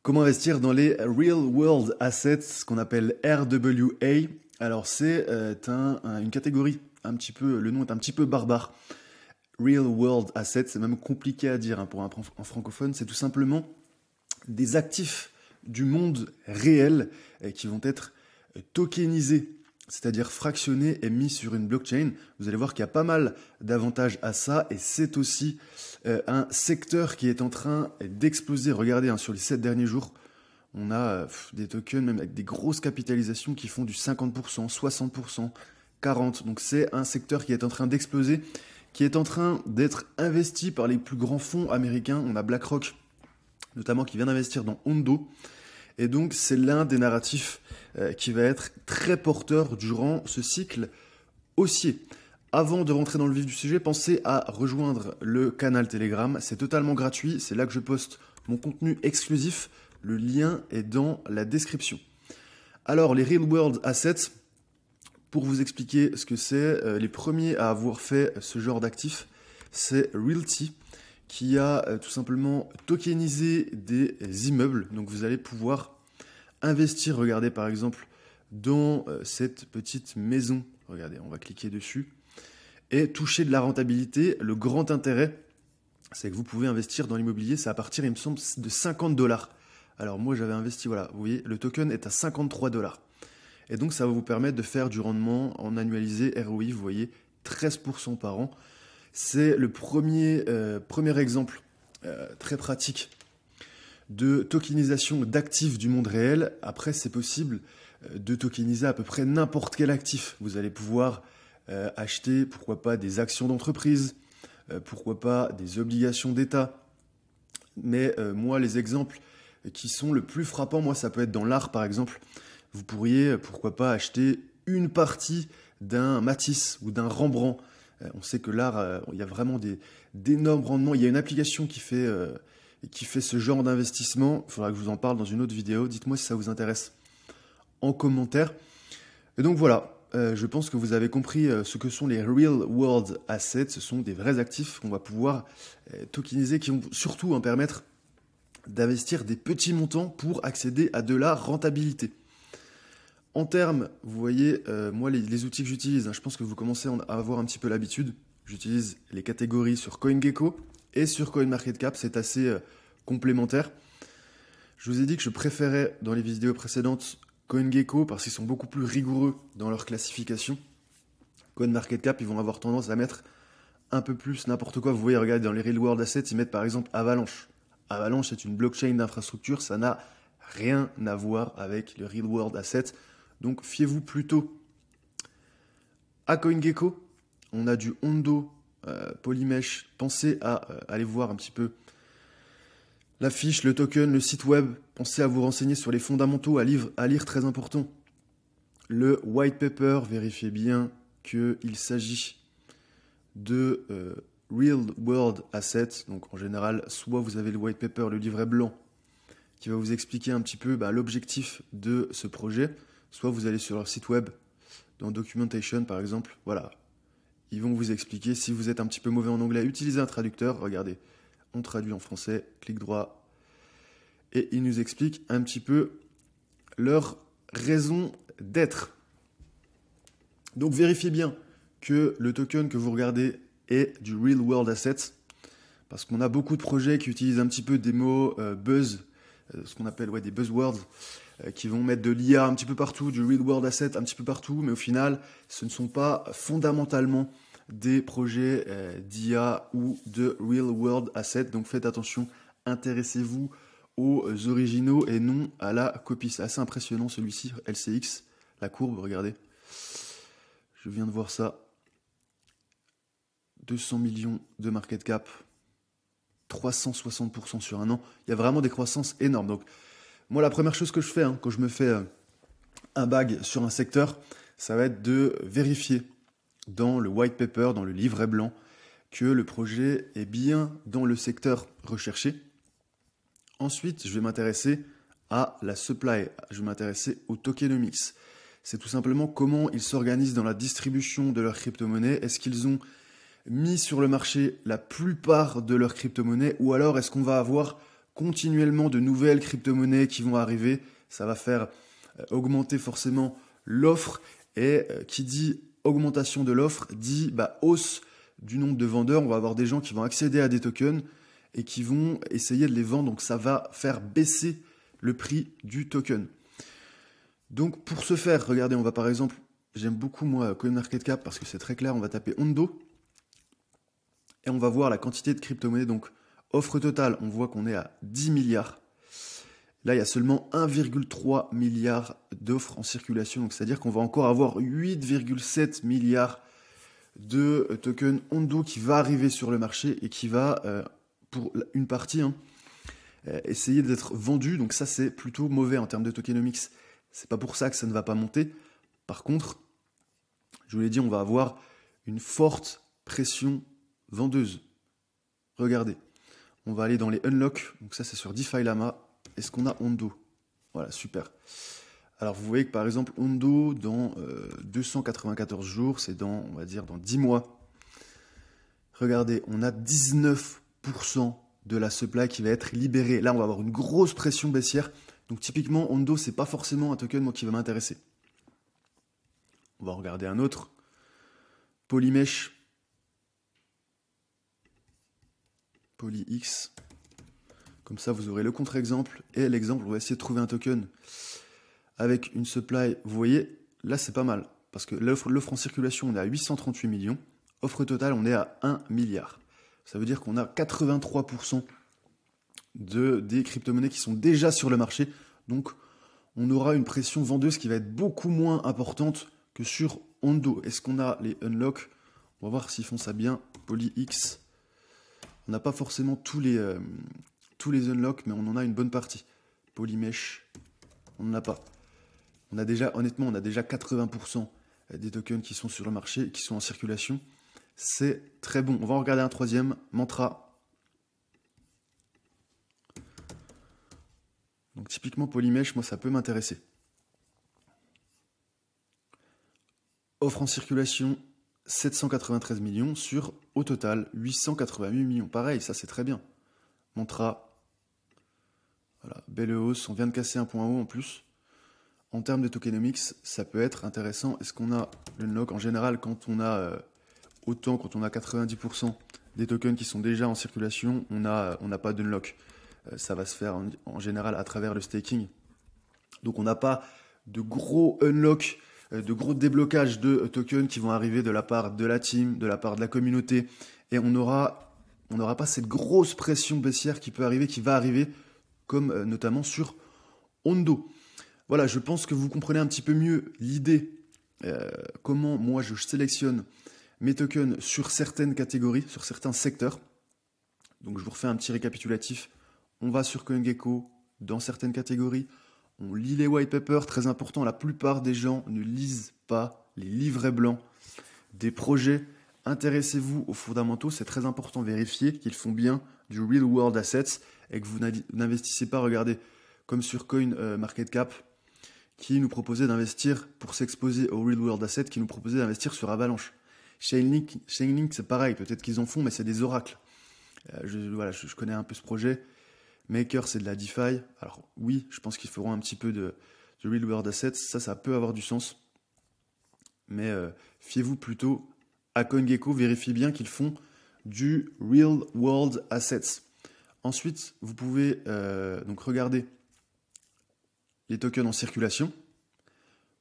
Comment investir dans les Real World Assets, ce qu'on appelle RWA? Alors c'est une catégorie un petit peu, le nom est un petit peu barbare. Real World Assets, c'est même compliqué à dire pour un francophone, c'est tout simplement des actifs du monde réel qui vont être tokenisés, c'est-à-dire fractionnés et mis sur une blockchain. Vous allez voir qu'il y a pas mal d'avantages à ça et c'est aussi un secteur qui est en train d'exploser. Regardez, sur les 7 derniers jours, on a des tokens même avec des grosses capitalisations qui font du 50%, 60%, 40%. Donc c'est un secteur qui est en train d'exploser, qui est en train d'être investi par les plus grands fonds américains. On a BlackRock notamment qui vient d'investir dans Ondo. Et donc c'est l'un des narratifs qui va être très porteur durant ce cycle haussier. Avant de rentrer dans le vif du sujet, pensez à rejoindre le canal Telegram. C'est totalement gratuit, c'est là que je poste mon contenu exclusif. Le lien est dans la description. Alors les Real World Assets, pour vous expliquer ce que c'est, les premiers à avoir fait ce genre d'actifs, c'est Realty, qui a tout simplement tokenisé des immeubles. Donc vous allez pouvoir investir, regardez par exemple, dans cette petite maison. Regardez, on va cliquer dessus. Et toucher de la rentabilité. Le grand intérêt, c'est que vous pouvez investir dans l'immobilier, c'est à partir, il me semble, de 50 $. Alors moi j'avais investi, voilà, vous voyez, le token est à 53 $. Et donc ça va vous permettre de faire du rendement en annualisé ROI, vous voyez, 13% par an. C'est le premier exemple très pratique de tokenisation d'actifs du monde réel. Après, c'est possible de tokeniser à peu près n'importe quel actif. Vous allez pouvoir acheter, pourquoi pas, des actions d'entreprise, pourquoi pas des obligations d'État. Mais moi, les exemples qui sont le plus frappants, moi, ça peut être dans l'art, par exemple. Vous pourriez, pourquoi pas, acheter une partie d'un Matisse ou d'un Rembrandt. On sait que l'art, il y a vraiment d'énormes rendements. Il y a une application qui fait ce genre d'investissement. Il faudra que je vous en parle dans une autre vidéo. Dites-moi si ça vous intéresse en commentaire. Et donc voilà, je pense que vous avez compris ce que sont les Real World Assets. Ce sont des vrais actifs qu'on va pouvoir tokeniser, qui vont surtout permettre d'investir des petits montants pour accéder à de la rentabilité. En termes, vous voyez, moi les outils que j'utilise, je pense que vous commencez à avoir un petit peu l'habitude. J'utilise les catégories sur CoinGecko et sur CoinMarketCap, c'est assez complémentaire. Je vous ai dit que je préférais dans les vidéos précédentes CoinGecko parce qu'ils sont beaucoup plus rigoureux dans leur classification. CoinMarketCap, ils vont avoir tendance à mettre un peu plus n'importe quoi. Vous voyez, regardez, dans les Real World Assets, ils mettent par exemple Avalanche. Avalanche est une blockchain d'infrastructure, ça n'a rien à voir avec le Real World Assets. Donc fiez-vous plutôt à CoinGecko. On a du Ondo, Polymesh. Pensez à aller voir un petit peu la fiche, le token, le site web. Pensez à vous renseigner sur les fondamentaux, à lire très important. Le white paper, vérifiez bien qu'il s'agit de Real World Assets. Donc en général, soit vous avez le white paper, le livret blanc, qui va vous expliquer un petit peu l'objectif de ce projet. Soit vous allez sur leur site web, dans Documentation par exemple, voilà. Ils vont vous expliquer. Si vous êtes un petit peu mauvais en anglais, utilisez un traducteur. Regardez, on traduit en français, clic droit. Et ils nous expliquent un petit peu leur raison d'être. Donc vérifiez bien que le token que vous regardez est du Real World Assets. Parce qu'on a beaucoup de projets qui utilisent un petit peu des mots buzz, ce qu'on appelle des buzzwords, qui vont mettre de l'IA un petit peu partout, du Real World Asset un petit peu partout, mais au final, ce ne sont pas fondamentalement des projets d'IA ou de Real World Asset. Donc faites attention, intéressez-vous aux originaux et non à la copie. C'est assez impressionnant celui-ci, LCX, la courbe, regardez. Je viens de voir ça. 200 millions de market cap, 360% sur un an. Il y a vraiment des croissances énormes. Donc, moi, la première chose que je fais quand je me fais un bag sur un secteur, ça va être de vérifier dans le white paper, dans le livret blanc, que le projet est bien dans le secteur recherché. Ensuite, je vais m'intéresser à la supply, je vais m'intéresser au tokenomics. C'est tout simplement comment ils s'organisent dans la distribution de leurs crypto-monnaies. Est-ce qu'ils ont mis sur le marché la plupart de leurs crypto-monnaies ou alors est-ce qu'on va avoir continuellement de nouvelles crypto-monnaies qui vont arriver. Ça va faire augmenter forcément l'offre. Et qui dit augmentation de l'offre dit hausse du nombre de vendeurs. On va avoir des gens qui vont accéder à des tokens et qui vont essayer de les vendre. Donc ça va faire baisser le prix du token. Donc pour ce faire, regardez, on va par exemple, j'aime beaucoup moi CoinMarketCap parce que c'est très clair, on va taper Ondo et on va voir la quantité de crypto-monnaies. Donc offre totale, on voit qu'on est à 10 milliards. Là, il y a seulement 1,3 milliard d'offres en circulation. Donc c'est-à-dire qu'on va encore avoir 8,7 milliards de tokens Ondo qui va arriver sur le marché et qui va, pour une partie, essayer d'être vendu. Donc ça, c'est plutôt mauvais en termes de tokenomics. C'est pas pour ça que ça ne va pas monter. Par contre, je vous l'ai dit, on va avoir une forte pression vendeuse. Regardez, on va aller dans les unlocks. Donc ça, c'est sur DeFi Lama. Est-ce qu'on a Ondo? Voilà, super. Alors vous voyez que par exemple, Ondo, dans 294 jours, c'est dans, on va dire, dans 10 mois. Regardez, on a 19% de la supply qui va être libérée. Là, on va avoir une grosse pression baissière. Donc typiquement, Ondo, c'est pas forcément un token moi, qui va m'intéresser. On va regarder un autre. Polymesh. PolyX. Comme ça, vous aurez le contre-exemple et l'exemple. On va essayer de trouver un token avec une supply. Vous voyez, là, c'est pas mal. Parce que l'offre en circulation, on est à 838 millions. Offre totale, on est à 1 milliard. Ça veut dire qu'on a 83% des crypto-monnaies qui sont déjà sur le marché. Donc, on aura une pression vendeuse qui va être beaucoup moins importante que sur Ondo. Est-ce qu'on a les unlocks? On va voir s'ils font ça bien. PolyX. On n'a pas forcément tous les unlocks, mais on en a une bonne partie. Polymesh, on n'en a pas. On a déjà, honnêtement, on a déjà 80% des tokens qui sont sur le marché, qui sont en circulation. C'est très bon. On va en regarder un troisième. Mantra. Donc typiquement Polymesh, moi ça peut m'intéresser. Offre en circulation 793 millions sur au total 888 millions. Pareil, ça c'est très bien. Mantra. Voilà, belle hausse. On vient de casser un point haut en plus. En termes de tokenomics, ça peut être intéressant. Est-ce qu'on a l'unlock? En général, quand on a 90% des tokens qui sont déjà en circulation, on n'a pas d'unlock. Ça va se faire en général à travers le staking. Donc on n'a pas de gros unlock, de gros déblocages de tokens qui vont arriver de la part de la team, de la part de la communauté. Et on n'aura pas cette grosse pression baissière qui peut arriver, qui va arriver, comme notamment sur Ondo. Voilà, je pense que vous comprenez un petit peu mieux l'idée, comment moi je sélectionne mes tokens sur certaines catégories, sur certains secteurs. Donc je vous refais un petit récapitulatif. On va sur CoinGecko, dans certaines catégories. On lit les white papers, très important. La plupart des gens ne lisent pas les livrets blancs des projets. Intéressez-vous aux fondamentaux, c'est très important. Vérifiez qu'ils font bien du real world assets et que vous n'investissez pas, regardez, comme sur CoinMarketCap, qui nous proposait d'investir pour s'exposer au real world assets, qui nous proposait d'investir sur Avalanche. Chainlink, c'est pareil, peut-être qu'ils en font, mais c'est des oracles. Je connais un peu ce projet. Maker, c'est de la DeFi. Alors oui, je pense qu'ils feront un petit peu de real world assets. Ça peut avoir du sens. Mais fiez-vous plutôt à CoinGecko. Vérifiez bien qu'ils font du real world assets. Ensuite, vous pouvez donc regarder les tokens en circulation.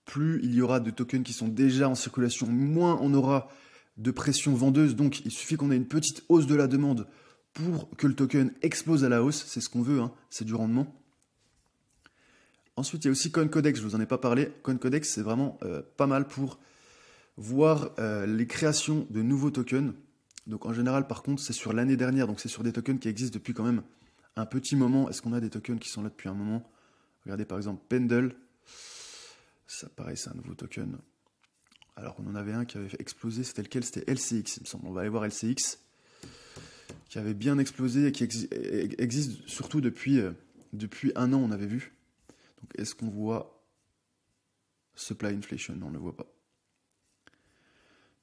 Plus il y aura de tokens qui sont déjà en circulation, moins on aura de pression vendeuse. Donc, il suffit qu'on ait une petite hausse de la demande pour que le token explose à la hausse. C'est ce qu'on veut, c'est du rendement. Ensuite, il y a aussi CoinCodex, je ne vous en ai pas parlé. CoinCodex, c'est vraiment pas mal pour voir les créations de nouveaux tokens. Donc, en général, par contre, c'est sur l'année dernière. Donc, c'est sur des tokens qui existent depuis quand même un petit moment. Est-ce qu'on a des tokens qui sont là depuis un moment? Regardez par exemple Pendle. Ça, pareil, c'est un nouveau token. Alors, on en avait un qui avait explosé. C'était lequel? C'était LCX, il me semble. On va aller voir LCX. Qui avait bien explosé et qui existe surtout depuis un an, on avait vu. Donc, est-ce qu'on voit Supply Inflation? Non, on ne le voit pas.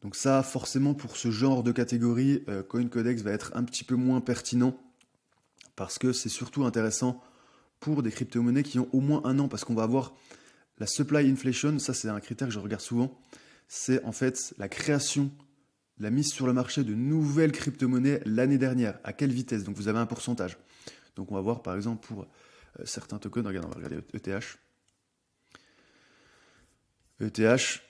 Donc ça, forcément, pour ce genre de catégorie, CoinCodex va être un petit peu moins pertinent parce que c'est surtout intéressant pour des crypto-monnaies qui ont au moins un an, parce qu'on va avoir la supply inflation, ça c'est un critère que je regarde souvent, c'est en fait la création, la mise sur le marché de nouvelles crypto-monnaies l'année dernière, à quelle vitesse, donc vous avez un pourcentage. Donc on va voir par exemple pour certains tokens, regarde, on va regarder ETH. ETH,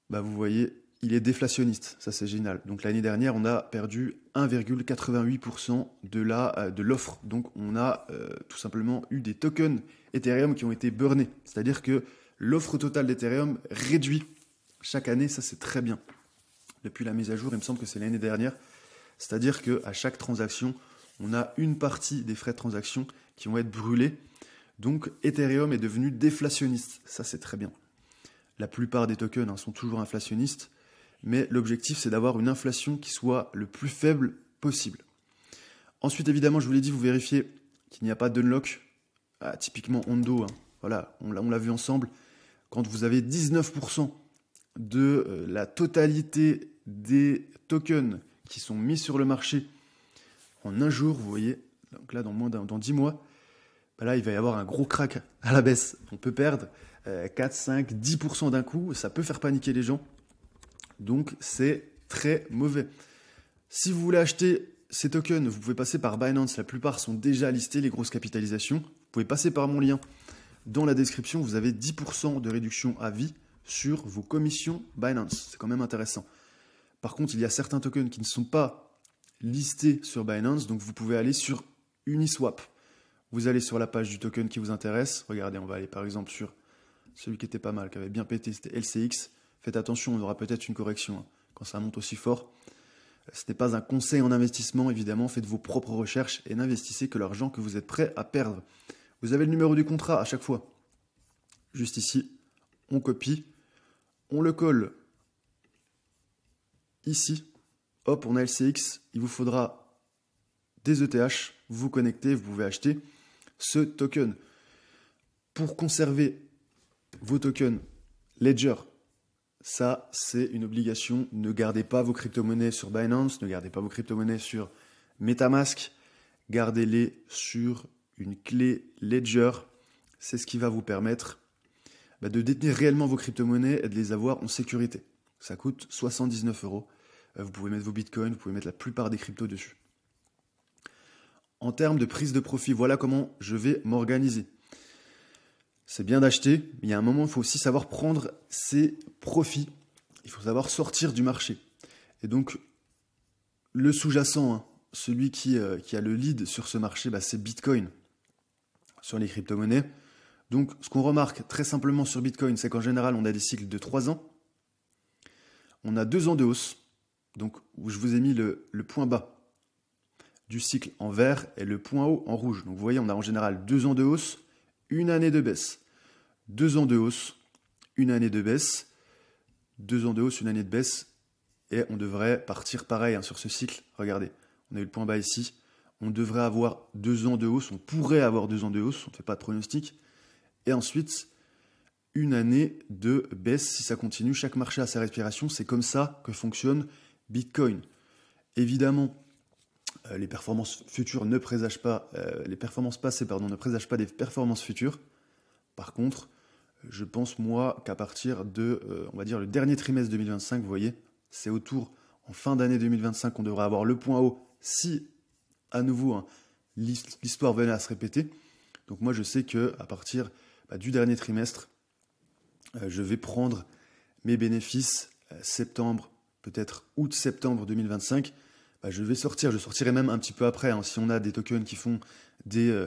bah vous voyez, il est déflationniste, ça c'est génial. Donc l'année dernière, on a perdu 1,88% de l'offre. Donc on a tout simplement eu des tokens Ethereum qui ont été burnés. C'est-à-dire que l'offre totale d'Ethereum réduit chaque année, ça c'est très bien. Depuis la mise à jour, il me semble que c'est l'année dernière. C'est-à-dire qu'à chaque transaction, on a une partie des frais de transaction qui vont être brûlés. Donc Ethereum est devenu déflationniste, ça c'est très bien. La plupart des tokens sont toujours inflationnistes, mais l'objectif c'est d'avoir une inflation qui soit le plus faible possible. Ensuite, évidemment, je vous l'ai dit, vous vérifiez qu'il n'y a pas d'unlock. Typiquement Hondo, voilà, on l'a vu ensemble. Quand vous avez 19% de la totalité des tokens qui sont mis sur le marché en un jour, vous voyez, donc là dans 10 mois, bah là il va y avoir un gros crack à la baisse. On peut perdre 4, 5, 10% d'un coup, ça peut faire paniquer les gens. Donc c'est très mauvais. Si vous voulez acheter ces tokens, vous pouvez passer par Binance, la plupart sont déjà listés, les grosses capitalisations. Vous pouvez passer par mon lien dans la description, vous avez 10% de réduction à vie sur vos commissions Binance. C'est quand même intéressant. Par contre, il y a certains tokens qui ne sont pas listés sur Binance, donc vous pouvez aller sur Uniswap. Vous allez sur la page du token qui vous intéresse. Regardez, on va aller par exemple sur celui qui était pas mal, qui avait bien pété, c'était LCX. Faites attention, on aura peut-être une correction quand ça monte aussi fort. Ce n'est pas un conseil en investissement, évidemment. Faites vos propres recherches et n'investissez que l'argent que vous êtes prêt à perdre. Vous avez le numéro du contrat à chaque fois. Juste ici, on copie, on le colle ici. Hop, on a LCX. Il vous faudra des ETH. Vous vous connectez, vous pouvez acheter ce token. Pour conserver vos tokens Ledger, ça, c'est une obligation. Ne gardez pas vos crypto-monnaies sur Binance, ne gardez pas vos crypto-monnaies sur MetaMask. Gardez-les sur une clé Ledger. C'est ce qui va vous permettre de détenir réellement vos crypto-monnaies et de les avoir en sécurité. Ça coûte 79 €. Vous pouvez mettre vos bitcoins, vous pouvez mettre la plupart des cryptos dessus. En termes de prise de profit, voilà comment je vais m'organiser. C'est bien d'acheter, mais il y a un moment, il faut aussi savoir prendre ses profits. Il faut savoir sortir du marché. Et donc, le sous-jacent, celui qui a le lead sur ce marché, c'est Bitcoin, sur les crypto-monnaies. Donc, ce qu'on remarque très simplement sur Bitcoin, c'est qu'en général, on a des cycles de 3 ans. On a 2 ans de hausse, donc où je vous ai mis le point bas du cycle en vert et le point haut en rouge. Donc, vous voyez, on a en général 2 ans de hausse, une année de baisse. 2 ans de hausse, une année de baisse. 2 ans de hausse, une année de baisse. Et on devrait partir pareil sur ce cycle. Regardez, on a eu le point bas ici. On devrait avoir 2 ans de hausse. On pourrait avoir 2 ans de hausse. On ne fait pas de pronostic. Et ensuite, une année de baisse si ça continue. Chaque marché a sa respiration. C'est comme ça que fonctionne Bitcoin. Évidemment, les performances futures ne présagent pas, les performances passées ne présagent pas des performances futures. Par contre, je pense moi qu'à partir de, on va dire le dernier trimestre 2025, vous voyez, c'est autour en fin d'année 2025 qu'on devrait avoir le point haut si à nouveau l'histoire venait à se répéter. Donc moi je sais que à partir du dernier trimestre, je vais prendre mes bénéfices septembre, peut-être août-septembre 2025. Je vais sortir, je sortirai même un petit peu après. Si on a des tokens qui font des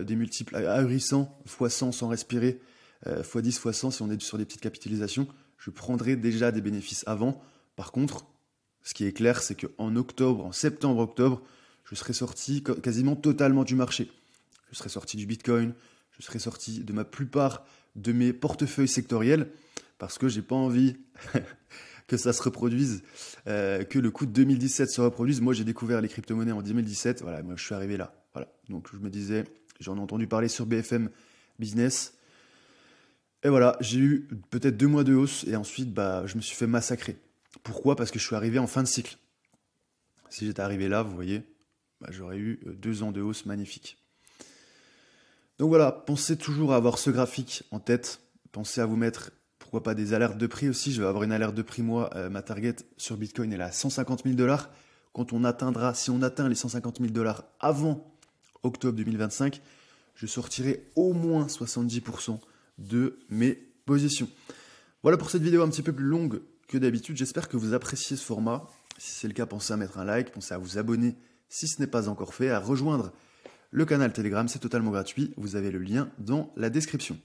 multiples ahurissants, x100 sans respirer, x10, x100 si on est sur des petites capitalisations, je prendrai déjà des bénéfices avant. Par contre, ce qui est clair, c'est qu'en septembre-octobre, je serai sorti quasiment totalement du marché. Je serai sorti du Bitcoin, je serai sorti de ma plupart de mes portefeuilles sectoriels, parce que j'ai pas envie que ça se reproduise, que le coup de 2017 se reproduise. Moi, j'ai découvert les crypto-monnaies en 2017. Voilà, moi, je suis arrivé là. Voilà. Donc, je me disais, j'en ai entendu parler sur BFM Business. Et voilà, j'ai eu peut-être 2 mois de hausse et ensuite, je me suis fait massacrer. Pourquoi ? Parce que je suis arrivé en fin de cycle. Si j'étais arrivé là, vous voyez, j'aurais eu 2 ans de hausse magnifique. Donc voilà, pensez toujours à avoir ce graphique en tête. Pensez à vous mettre, pourquoi pas, des alertes de prix aussi. Je vais avoir une alerte de prix, moi. Ma target sur Bitcoin, elle est à 150 000 $. Quand on atteindra, si on atteint les 150 000 $ avant octobre 2025, je sortirai au moins 70% de mes positions. Voilà pour cette vidéo un petit peu plus longue que d'habitude. J'espère que vous appréciez ce format. Si c'est le cas, pensez à mettre un like, pensez à vous abonner si ce n'est pas encore fait, à rejoindre le canal Telegram, c'est totalement gratuit. Vous avez le lien dans la description.